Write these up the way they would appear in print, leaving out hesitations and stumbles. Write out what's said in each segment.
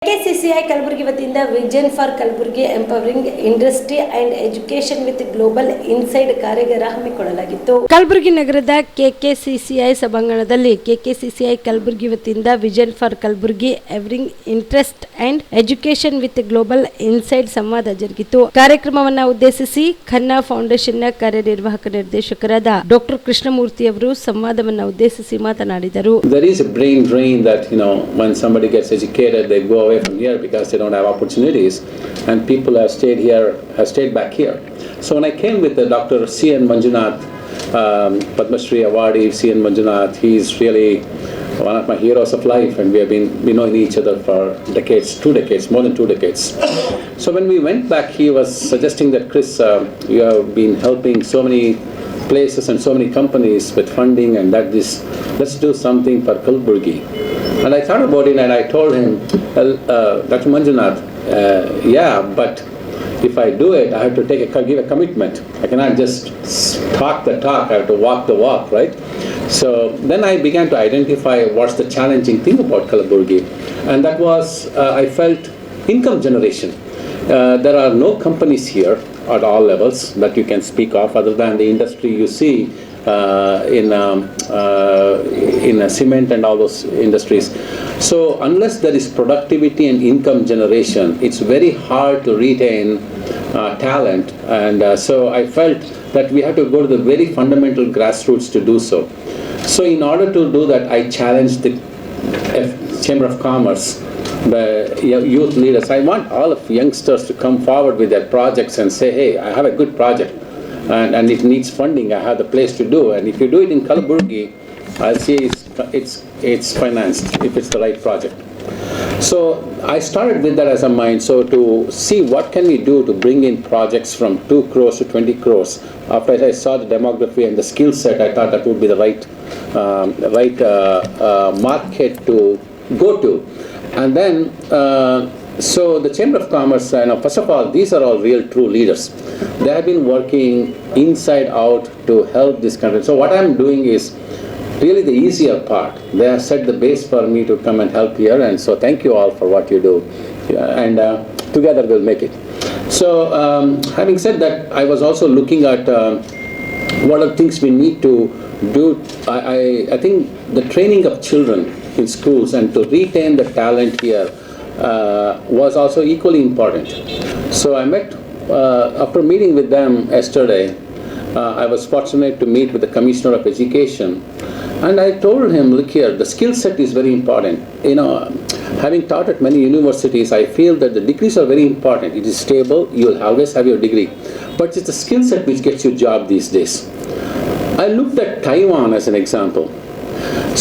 KCCI Kalaburagi ವತಿಯಿಂದ vision for Kalaburagi empowering industry and education with global inside ಕಾರ್ಯಾಗಾರ ಹಮ್ಮಿಕೊಳ್ಳಲಾಗಿತ್ತು. ಕಲಬುರಗಿ ನಗರದ KKCCI ಸಭಾಂಗಣದಲ್ಲಿ KKCCI ಕಲಬುರಗಿ ವತಿಯಿಂದ vision for Kalaburagi empowering interest and education with global inside ಸಂವಾದ ಜರುಗಿತು. ಕಾರ್ಯಕ್ರಮವನ್ನು ಉದ್ದೇಶಿಸಿ ಖನ್ನಾ ಫೌಂಡೇಶನ್ನ ಕಾರ್ಯನಿರ್ವಾಹಕ ನಿರ್ದೇಶಕರಾದ ಡಾಕ್ಟರ್ ಕೃಷ್ಣಮೂರ್ತಿ ಅವರು ಸಂವಾದವನ್ನು ಉದ್ದೇಶಿಸಿ ಮಾತನಾಡಿದರು. There is a brain drain that when somebody gets educated they go away from here because they don't have opportunities, and people have stayed back here. So when I came with Dr. C.N. Manjunath, Padma Shri awardee C.N. Manjunath, he is really one of my heroes of life, and we have been knowing each other for decades, more than 2 decades. So when we went back, he was suggesting that, Chris, you have been helping so many places and so many companies with funding, and let's do something for Kalaburgi. And I thought about it, and I told him, Dr. Manjunath, yeah, but if I do it, I have to give a commitment. I cannot just talk the talk, I have to walk the walk, right? So then I began to identify what's the challenging thing about Kalaburgi, and that was, I felt, income generation. There are no companies here at all levels that you can speak of other than the industry you see in cement and all those industries. So unless there is productivity and income generation, it's very hard to retain talent, and so I felt that we have to go to the very fundamental grassroots to do so. So in order to do that, I challenged the Chamber of Commerce, the youth leaders. I want all of youngsters to come forward with their projects and say, hey, I have a good project and it needs funding, I have the place to do, and if you do it in Kalaburgi, I'll see it's financed if it's the right project. So I started with that as a mind, so to see what can we do to bring in projects from 2 crores to 20 crores. After I saw the demography and the skill set, I thought that would be the right market to go to. And then so the Chamber of Commerce, first of all, these are all real true leaders. They have been working inside out to help this country. So what I'm doing is really the easier part. They have set the base for me to come and help here, and so thank you all for what you do, and together we'll make it. So having said that, I was also looking at what are things we need to do. I think the training of children in schools and to retain the talent here was also equally important. So I met, after meeting with them yesterday, I was fortunate to meet with the Commissioner of Education, and I told him, look here, the skill set is very important. Having taught at many universities, I feel that the degrees are very important. It is stable, you will always have your degree, but it's the skill set which gets you a job these days. I looked at Taiwan as an example.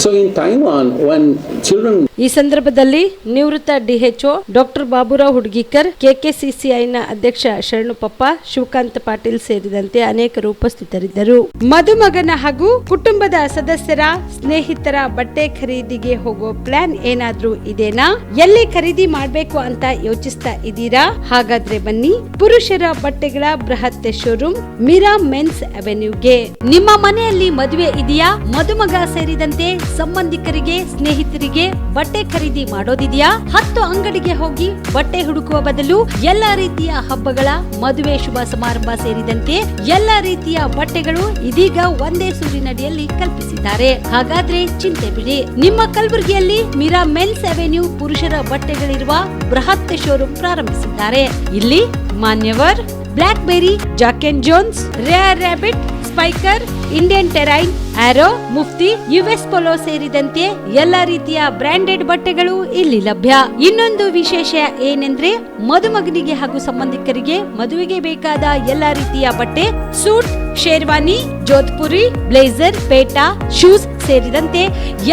So in Taiwan, when children... ಈ ಸಂದರ್ಭದಲ್ಲಿ ನಿವೃತ್ತ DHO doctor Baburao ಹುಡ್ಗಿಕರ್, KKCCIನ ಅಧ್ಯಕ್ಷ ಶರಣುಪಪ್ಪ, ಶಿವಕಾಂತ ಪಾಟೀಲ್ ಸೇರಿದಂತೆ ಅನೇಕರು ಉಪಸ್ಥಿತರಿದ್ದರು. ಮದುಮಗನ ಹಾಗೂ ಕುಟುಂಬದ ಸದಸ್ಯರ ಸ್ನೇಹಿತರ ಬಟ್ಟೆ ಖರೀದಿಗೆ ಹೋಗೋ ಪ್ಲಾನ್ ಏನಾದ್ರೂ ಇದೆನಾ? ಎಲ್ಲಿ ಖರೀದಿ ಮಾಡ್ಬೇಕು ಅಂತ ಯೋಚಿಸ್ತಾ ಇದ್ದೀರಾ? ಹಾಗಾದ್ರೆ ಬನ್ನಿ ಪುರುಷರ ಬಟ್ಟೆಗಳ ಬೃಹತ್ ಶೋರೂಮ್ ಮೀರಾ ಮೆನ್ಸ್ ಅವೆನ್ಯೂಗೆ. ನಿಮ್ಮ ಮನೆಯಲ್ಲಿ ಮದುವೆ ಇದೆಯಾ? ಮದುಮಗ ಸೇರಿದಂತೆ ಸಂಬಂಧಿಕರಿಗೆ, ಸ್ನೇಹಿತರಿಗೆ ಬಟ್ಟೆ ಖರೀದಿ ಮಾಡೋದಿದೆಯಾ? 10 ಅಂಗಡಿಗೆ ಹೋಗಿ ಬಟ್ಟೆ ಹುಡುಕುವ ಬದಲು ಎಲ್ಲಾ ರೀತಿಯ ಹಬ್ಬಗಳ, ಮದುವೆ, ಶುಭ ಸಮಾರಂಭ ಸೇರಿದಂತೆ ಎಲ್ಲಾ ರೀತಿಯ ಬಟ್ಟೆಗಳು ಇದೀಗ ಒಂದೇ ಸೂರಿನಡಿಯಲ್ಲಿ ಕಲ್ಪಿಸಿದ್ದಾರೆ. ಹಾಗಾದ್ರೆ ಚಿಂತೆ ಬಿಡಿ, ನಿಮ್ಮ ಕಲಬುರಗಿಯಲ್ಲಿ ಮೀರಾ ಮೆನ್ಸ್ ಅವೆನ್ಯೂ ಪುರುಷರ ಬಟ್ಟೆಗಳಿರುವ ಬೃಹತ್ ಶೋರೂಮ್ ಪ್ರಾರಂಭಿಸಿದ್ದಾರೆ. ಇಲ್ಲಿ Manyavar, Blackberry, Jack and Jones, Rare Rabbit, Spykar, Indian Terrain, Arrow, Mufti, US Polo ಸೇರಿದಂತೆ ಎಲ್ಲಾ ರೀತಿಯ ಬ್ರಾಂಡೆಡ್ ಬಟ್ಟೆಗಳು ಇಲ್ಲಿ ಲಭ್ಯ. ಇನ್ನೊಂದು ವಿಶೇಷ ಏನೆಂದ್ರೆ, ಮದುಮಗನಿಗೆ ಹಾಗೂ ಸಂಬಂಧಿಕರಿಗೆ ಮದುವೆಗೆ ಬೇಕಾದ ಎಲ್ಲಾ ರೀತಿಯ ಬಟ್ಟೆ, ಸೂಟ್, ಶೇರ್ವಾನಿ, ಜೋಧ್ಪುರಿ, ಬ್ಲೇಸರ್, ಪೇಟಾ, ಶೂಸ್ ಸೇರಿದಂತೆ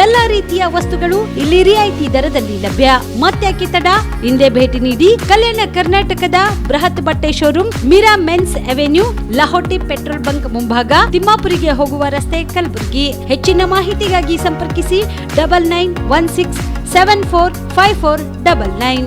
ಎಲ್ಲಾ ರೀತಿಯ ವಸ್ತುಗಳು ಇಲ್ಲಿ ರಿಯಾಯಿತಿ ದರದಲ್ಲಿ ಲಭ್ಯ. ಮತ್ತ್ಯಾಕೆ ತಡ, ಹಿಂದೆ ಭೇಟಿ ನೀಡಿ. ಕಲ್ಯಾಣ ಕರ್ನಾಟಕದ ಬೃಹತ್ ಬಟ್ಟೆ showroom Meera men's avenue, Lahoti petrol bunk ಮುಂಭಾಗ, ತಿಮ್ಮಾಪುರಿಗೆ ಹೋಗುವ ರಸ್ತೆ, ಕಲಬುರಗಿ. ಹೆಚ್ಚಿನ ಮಾಹಿತಿಗಾಗಿ ಸಂಪರ್ಕಿಸಿ 9916745499.